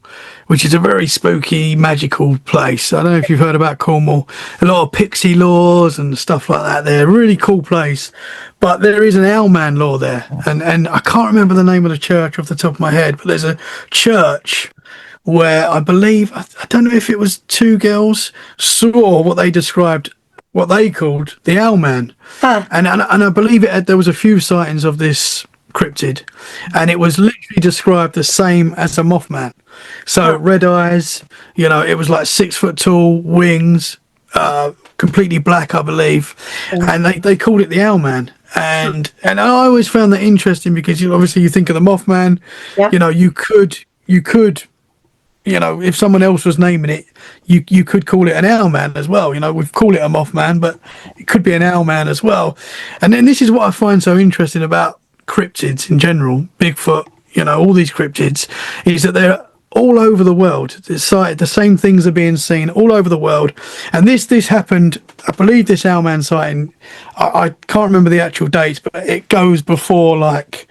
which is a very spooky, magical place. I don't know if you've heard about Cornwall. A lot of pixie laws and stuff like that there. Really cool place. But there is an Owlman law there. And I can't remember the name of the church off the top of my head, but there's a church where I believe, I don't know if it was two girls, saw what they described, what they called the Owlman. And I believe there was a few sightings of this cryptid, and it was literally described the same as a Mothman. So red eyes, it was like 6 foot tall, wings, completely black, I believe. And they called it the Owlman. And I always found that interesting because obviously you think of the Mothman, you could if someone else was naming it, you could call it an Owlman as well. We've called it a Mothman, but it could be an Owlman as well. And then this is what I find so interesting about cryptids in general, Bigfoot, all these cryptids, is that they're all over the world. The same things are being seen all over the world. And this happened, I believe this Owlman sighting, I can't remember the actual dates, but it goes before like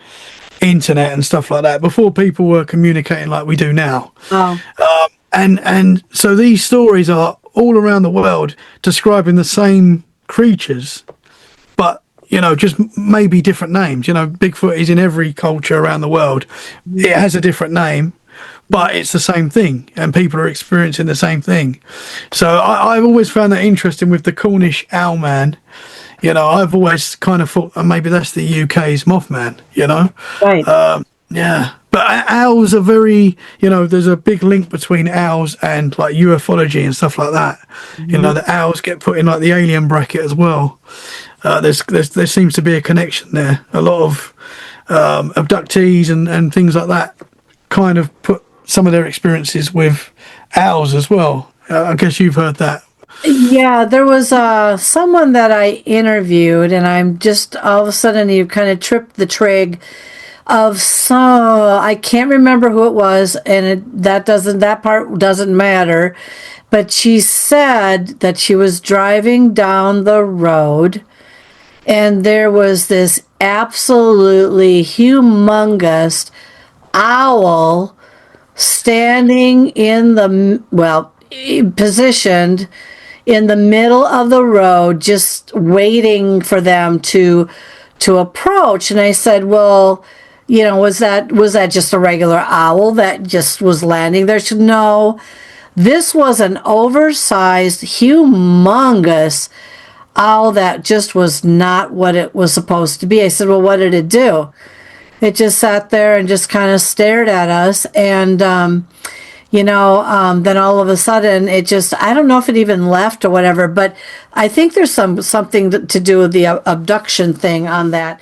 internet and stuff like that, before people were communicating like we do now. And so these stories are all around the world describing the same creatures, but just maybe different names. Bigfoot is in every culture around the world. It has a different name, but it's the same thing, and people are experiencing the same thing. So I've always found that interesting with the Cornish Owlman. I've always kind of thought maybe that's the UK's Mothman, Right. Yeah. But owls are very, there's a big link between owls and like ufology and stuff like that. Mm-hmm. The owls get put in like the alien bracket as well. There seems to be a connection there. A lot of abductees and things like that kind of put some of their experiences with owls as well. I guess you've heard that. Yeah, there was someone that I interviewed, and I'm just all of a sudden you kind of tripped the trig of I can't remember who it was, and that part doesn't matter. But she said that she was driving down the road, and there was this absolutely humongous owl standing positioned in the middle of the road, just waiting for them to to approach. And I said, well, was that just a regular owl that just was landing there? She said, no, this was an oversized, humongous owl that just was not what it was supposed to be. I said, well, what did it do? It just sat there and just kind of stared at us. And, then all of a sudden it just, I don't know if it even left or whatever, but I think there's something to do with the abduction thing on that.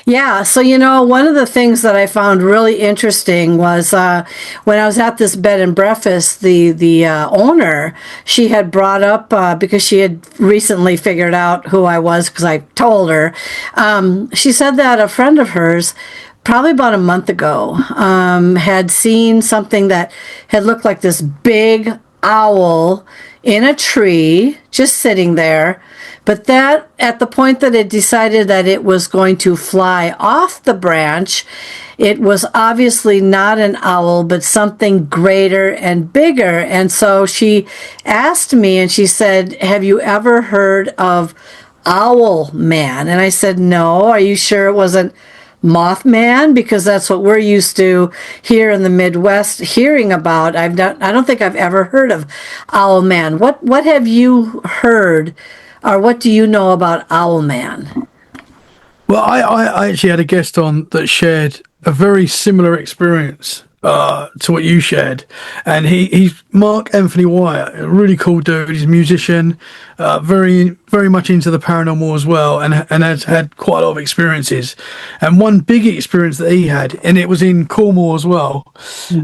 Yeah, so one of the things that I found really interesting was when I was at this bed and breakfast, the owner, she had brought up because she had recently figured out who I was because I told her. She said that a friend of hers, probably about a month ago, had seen something that had looked like this big owl in a tree, just sitting there. But that, at the point that it decided that it was going to fly off the branch, it was obviously not an owl, but something greater and bigger. And so she asked me, and she said, have you ever heard of Owl Man? And I said, no. Are you sure it wasn't Mothman? Because that's what we're used to here in the Midwest hearing about. I don't think I've ever heard of Owl Man. What have you heard, or what do you know about Owl Man? Well, I actually had a guest on that shared a very similar experience to what you shared, and he's Mark Anthony Wyatt, a really cool dude. He's a musician, very much into the paranormal as well, and has had quite a lot of experiences. And one big experience that he had, and it was in Cornwall as well,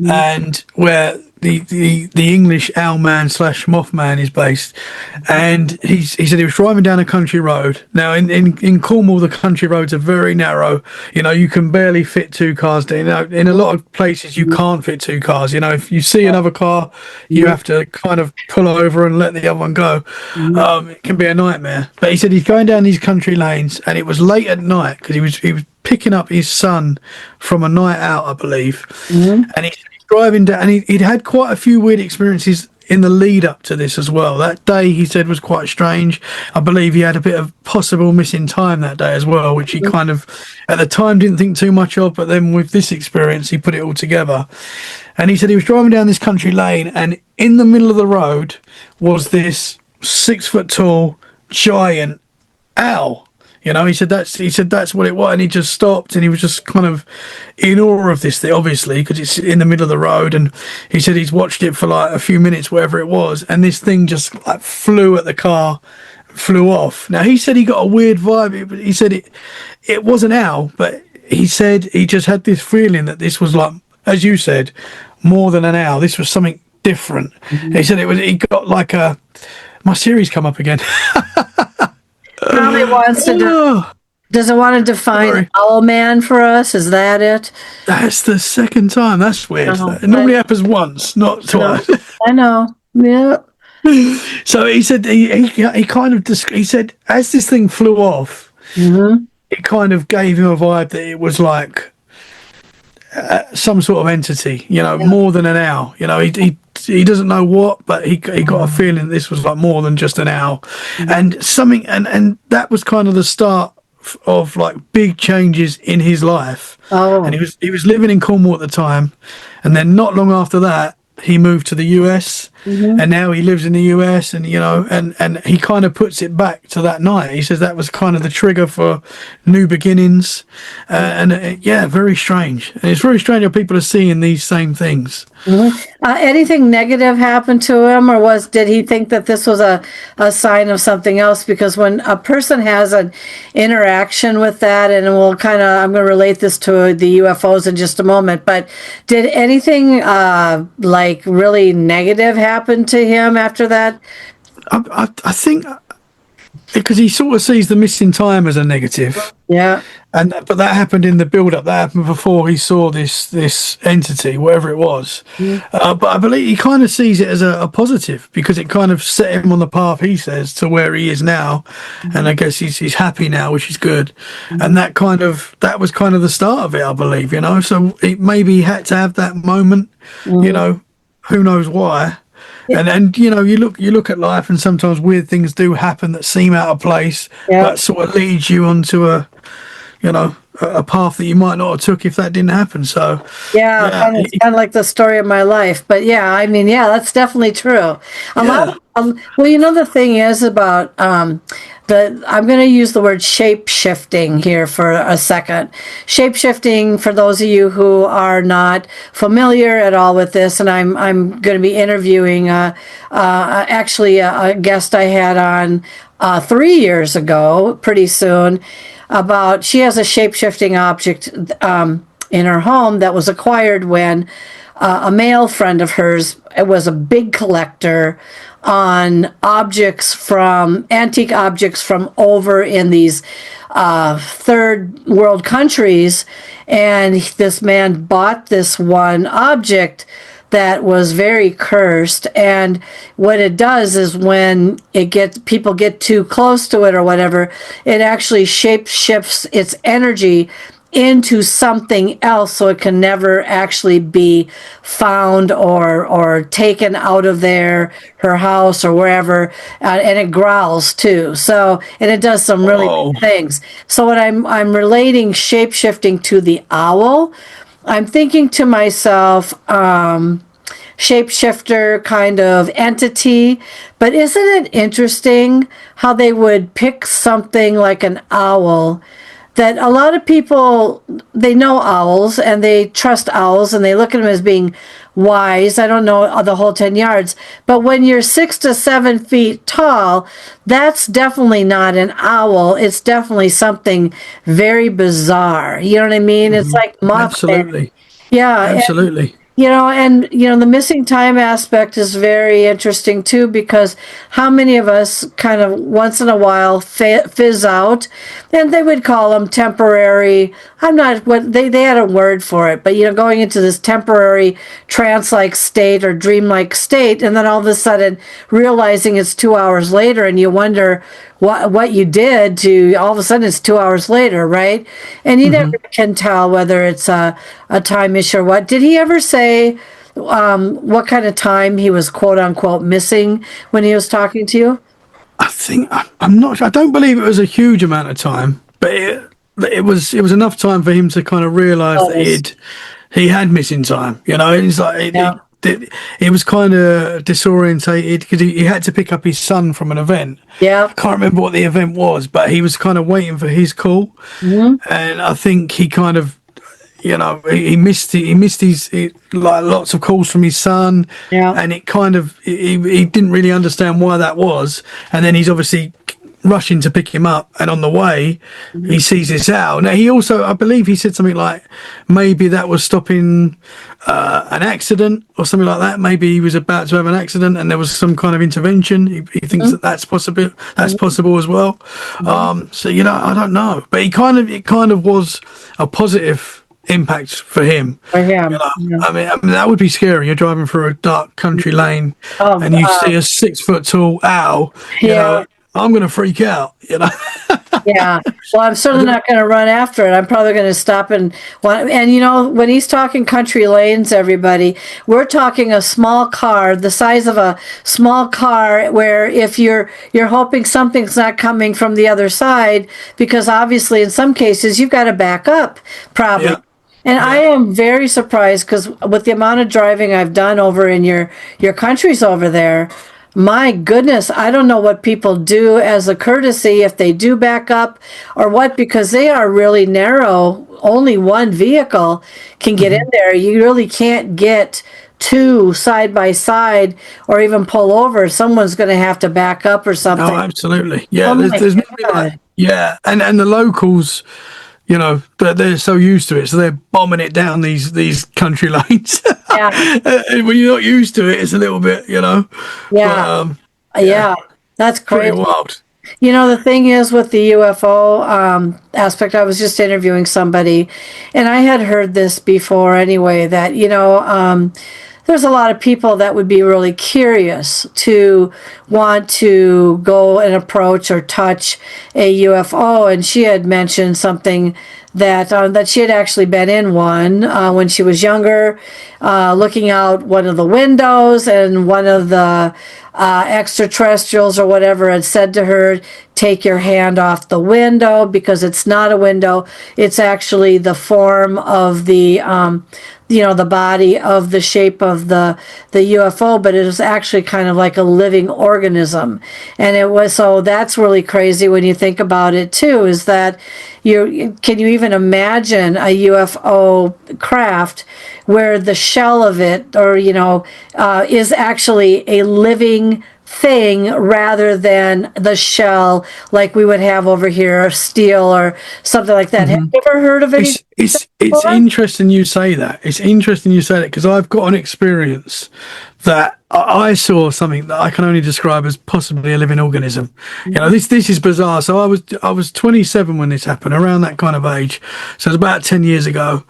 and where the English Owlman / Mothman is based. And he said he was driving down a country road. Now in Cornwall, the country roads are very narrow. You can barely fit two cars down. In a lot of places you can't fit two cars. If you see another car, you have to kind of pull over and let the other one go. It can be a nightmare. But he said he's going down these country lanes, and it was late at night because he was picking up his son from a night out, I believe. And he's driving down, and he'd had quite a few weird experiences in the lead up to this as well. That day, he said, was quite strange. I believe he had a bit of possible missing time that day as well, which he kind of at the time didn't think too much of, but then with this experience he put it all together. And he said he was driving down this country lane, and in the middle of the road was this 6 foot tall giant owl. He said that's what it was, and he just stopped, and he was just kind of in awe of this thing, obviously, because it's in the middle of the road. And he said he's watched it for like a few minutes, wherever it was, and this thing just like flew at the car, flew off. Now he said he got a weird vibe. He said it was an owl, but he said he just had this feeling that this was, like, as you said, more than an owl. This was something different. He said he got like my series come up again. Probably wants to. Does it want to define Owl Man for us? Is that it? That's the second time. That's weird. It normally happens once, not twice. I know. Yeah. So he said he kind of he said as this thing flew off, it kind of gave him a vibe that it was like some sort of entity, more than an owl. He doesn't know what, but he got a feeling this was like more than just an owl, and something, and that was kind of the start of like big changes in his life. And he was living in Cornwall at the time, and then not long after that he moved to the US, and now he lives in the US, and and he kind of puts it back to that night. He says that was kind of the trigger for new beginnings, very strange. And it's very strange how people are seeing these same things. Anything negative happened to him, or did he think that this was a sign of something else? Because when a person has an interaction with that, and I'm going to relate this to the UFOs in just a moment, but did anything like really negative happen to him after that? I think because he sort of sees the missing time as a negative. Yeah. But that happened in the build-up. That happened before he saw this entity, whatever it was. But I believe he kind of sees it as a positive, because it kind of set him on the path, he says, to where he is now. And I guess he's happy now, which is good. And that was kind of the start of it, I believe. So maybe he had to have that moment. Who knows why? And you look at life, and sometimes weird things do happen that seem out of place, but sort of leads you onto a path that you might not have took if that didn't happen. So it's kind of like the story of my life. But that's definitely true. Well, the thing is about I'm going to use the word shape shifting here for a second. Shape shifting, for those of you who are not familiar at all with this, and I'm going to be interviewing actually a guest I had on 3 years ago, pretty soon. She has a shape-shifting object in her home that was acquired when a male friend of hers was a big collector on antique objects from over in these third world countries, and this man bought this one object that was very cursed, and what it does is when people get too close to it or whatever, it actually shifts its energy into something else, so it can never actually be found or taken out of her house or wherever, and it growls too. So, and it does some really big things. So when I'm relating shape shifting to the owl, I'm thinking to myself, shapeshifter kind of entity, but isn't it interesting how they would pick something like an owl, that a lot of people, they know owls and they trust owls and they look at them as being wise. I don't know the whole 10 yards, but when you're 6 to 7 feet tall, that's definitely not an owl. It's definitely something very bizarre. You know what I mean? It's like Mothman. Absolutely. Yeah. Absolutely. The missing time aspect is very interesting too, because how many of us kind of once in a while fizz out, and they would call them temporary. They had a word for it, but going into this temporary trance-like state or dream-like state, and then all of a sudden realizing it's 2 hours later, and you wonder what you did to all of a sudden it's 2 hours later, right? And you never can tell whether it's a time issue or what. Did he ever say what kind of time he was quote unquote missing when he was talking to you? I'm not sure. I don't believe it was a huge amount of time, but it was enough time for him to kind of realize that he had missing time. It's like he was kind of disorientated because he had to pick up his son from an event. I can't remember what the event was, but he was kind of waiting for his call, and I think he kind of, he missed his like lots of calls from his son, and it kind of he didn't really understand why that was, and then he's obviously rushing to pick him up, and on the way he sees this owl. Now he also, I believe he said something like maybe that was stopping an accident or something like that. Maybe he was about to have an accident and there was some kind of intervention. He thinks that's possible as well. So I don't know, but it kind of was a positive impact for him. I mean that would be scary. You're driving through a dark country lane and you see a 6 foot tall owl. I'm going to freak out, Yeah. Well, I'm certainly not going to run after it. I'm probably going to stop and when he's talking country lanes, everybody, we're talking a small car, the size of a small car, where if you're hoping something's not coming from the other side, because obviously in some cases you've got to back up probably. Yeah. And I am very surprised because with the amount of driving I've done over in your countries over there, my goodness, I don't know what people do as a courtesy, if they do back up or what, because they are really narrow. Only one vehicle can get in there. You really can't get two side by side or even pull over. Someone's going to have to back up or something. Oh, absolutely. Yeah, there's nothing like, and the locals, they're so used to it, so they're bombing it down these country lanes. And when you're not used to it, it's a little bit, that's crazy. Pretty wild. The thing is with the UFO aspect, I was just interviewing somebody, and I had heard this before anyway, that, there's a lot of people that would be really curious to want to go and approach or touch a UFO. And she had mentioned something that she had actually been in one when she was younger, looking out one of the windows, and one of the extraterrestrials or whatever had said to her, take your hand off the window, because it's not a window. It's actually the form of the, the body of the shape of the UFO, but it is actually kind of like a living organism. And it was, so that's really crazy when you think about it too, is that can you even imagine a UFO craft where the shell of it, or, is actually a living thing rather than the shell like we would have over here, steel or something like that. Have you ever heard of it? It's interesting you say that. It's interesting you say that, because I've got an experience that I saw something that I can only describe as possibly a living organism. This is bizarre. So I was 27 when this happened, around that kind of age. So it was about 10 years ago,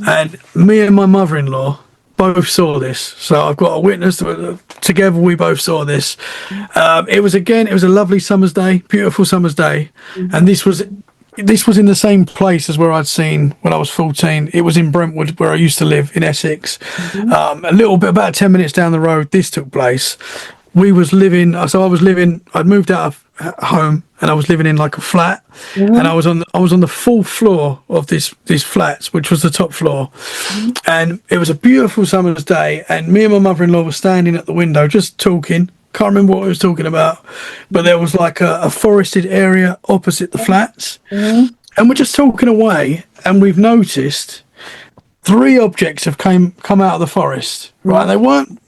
and me and my mother-in-law both saw this. So I've got a witness. Together we both saw this. It was a lovely summer's day, beautiful summer's day, and this was in the same place as where I'd seen when I was 14. It was in Brentwood, where I used to live in Essex. A little bit, about 10 minutes down the road, this took place. I'd moved out of home, and I was living in like a flat, and I was on the full floor of this flats, which was the top floor, and it was a beautiful summer's day, and me and my mother-in-law were standing at the window just talking. Can't remember what we was talking about, but there was like a forested area opposite the flats, and we're just talking away, and we've noticed 3 objects have come out of the forest. Right, they weren't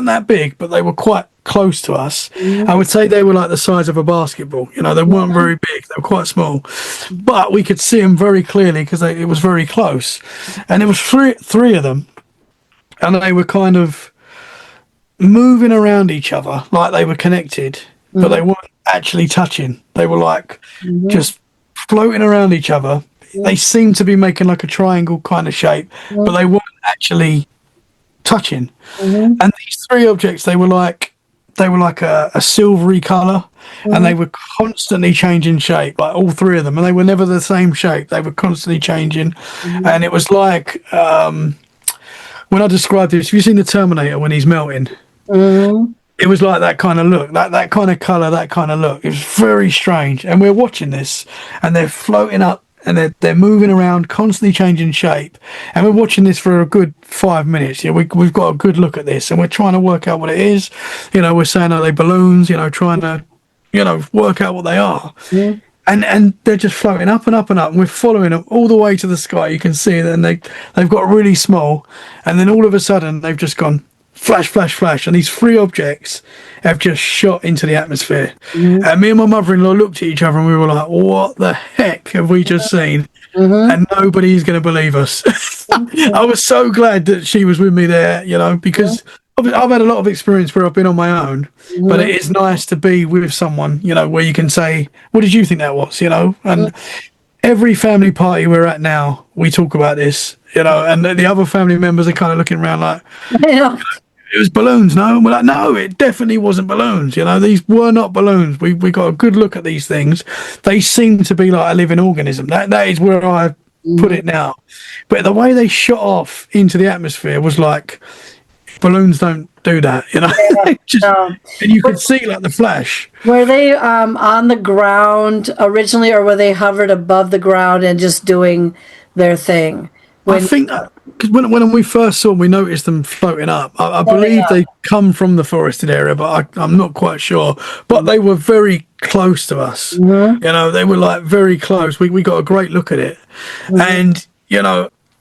that big, but they were quite close to us. I would say they were like the size of a basketball. They weren't very big, they were quite small, but we could see them very clearly because it was very close. And there was three of them, and they were kind of moving around each other like they were connected, but they weren't actually touching. They were like just floating around each other. They seemed to be making like a triangle kind of shape, but they weren't actually touching. And these 3 objects, they were like a silvery color, and they were constantly changing shape, like all 3 of them, and they were never the same shape. They were constantly changing. And it was like, when I described this, have you seen the Terminator when he's melting? It was like that kind of look, that kind of color, that kind of look. It was very strange. And we're watching this, and they're floating up, and they're moving around, constantly changing shape. And we're watching this for a good 5 minutes. We've got a good look at this, and we're trying to work out what it is. We're saying, are they balloons? Trying to, work out what they are. And they're just floating up and up and up, and we're following them all the way to the sky. You can see that, and they've got really small, and then all of a sudden they've just gone flash, flash, flash, and these 3 objects have just shot into the atmosphere. And me and my mother-in-law looked at each other, and we were like, what the heck have we just seen? And nobody's going to believe us. I was so glad that she was with me there, because I've had a lot of experience where I've been on my own, but it is nice to be with someone, where you can say, what did you think that was, and every family party we're at now, we talk about this, and the other family members are kind of looking around like, it was balloons, no? And we're like, no, it definitely wasn't balloons. These were not balloons. We got a good look at these things. They seem to be like a living organism. That is where I put it now. But the way they shot off into the atmosphere was like, balloons don't do that, and you could see like the flash. Were they on the ground originally, or were they hovered above the ground and just doing their thing? I think because when we first saw them, we noticed them floating up. I believe they come from the forested area, but I'm not quite sure. But they were very close to us. They were like very close. We got a great look at it, and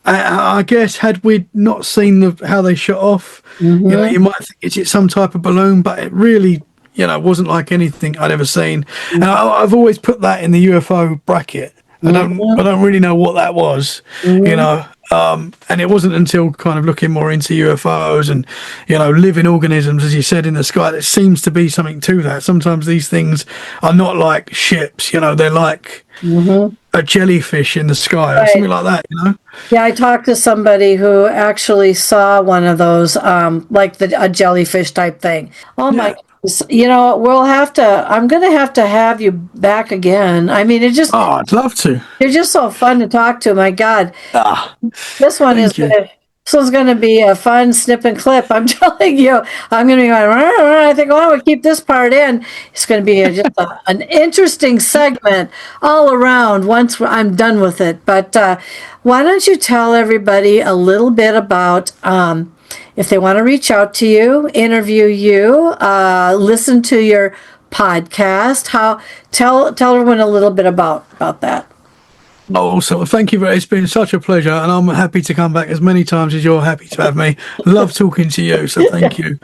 I guess had we not seen how they shot off, you might think it's some type of balloon, but it really, wasn't like anything I'd ever seen. And I've always put that in the UFO bracket. I don't really know what that was, and it wasn't until kind of looking more into UFOs and, living organisms, as you said, in the sky, there seems to be something to that. Sometimes these things are not like ships, they're like a jellyfish in the sky or something like that, Yeah, I talked to somebody who actually saw one of those, like a jellyfish type thing. Oh my goodness. I'm going to have you back again. I mean, I'd love to. You're just so fun to talk to. My God. This one is good. So it's going to be a fun snip and clip. I'm telling you, I'm going to be going, I think, oh, we'll keep this part in. It's going to be an interesting segment all around once I'm done with it. But why don't you tell everybody a little bit about if they want to reach out to you, interview you, listen to your podcast, tell everyone a little bit about that. Oh, so thank you. It's been such a pleasure, and I'm happy to come back as many times as you're happy to have me. Love talking to you, so thank you.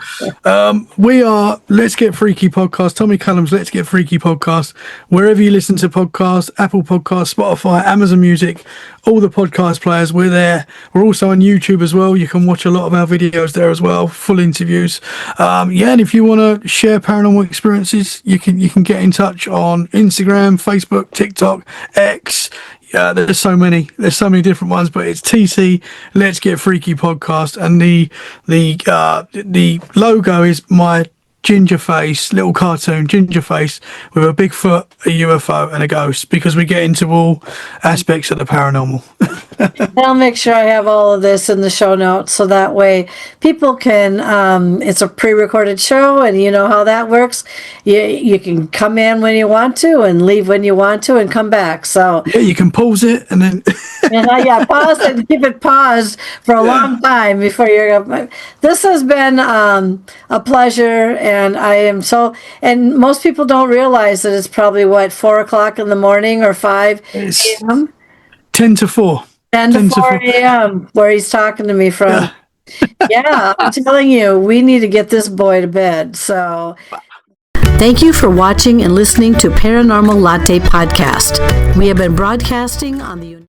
We are Let's Get Freaky Podcast, Tommy Cullum's Let's Get Freaky Podcast. Wherever you listen to podcasts, Apple Podcasts, Spotify, Amazon Music, all the podcast players, we're there. We're also on YouTube as well. You can watch a lot of our videos there as well, full interviews. And if you want to share paranormal experiences, you can get in touch on Instagram, Facebook, TikTok, X. There's so many different ones, but it's TC Let's Get Freaky Podcast, and the logo is my ginger face, little cartoon ginger face with a Bigfoot, a UFO, and a ghost, because we get into all aspects of the paranormal. I'll make sure I have all of this in the show notes, so that way people can, it's a pre-recorded show, and you know how that works. You can come in when you want to and leave when you want to and come back. So yeah, you can pause it and then pause it and keep it paused for a long time before you're. This has been a pleasure, and I am and most people don't realize that it's probably 4 o'clock in the morning or 5 a.m. 10 to 4. 10 to 4 a.m. where he's talking to me from. Yeah, I'm telling you, we need to get this boy to bed. So thank you for watching and listening to Paranormal Latte Podcast. We have been broadcasting on the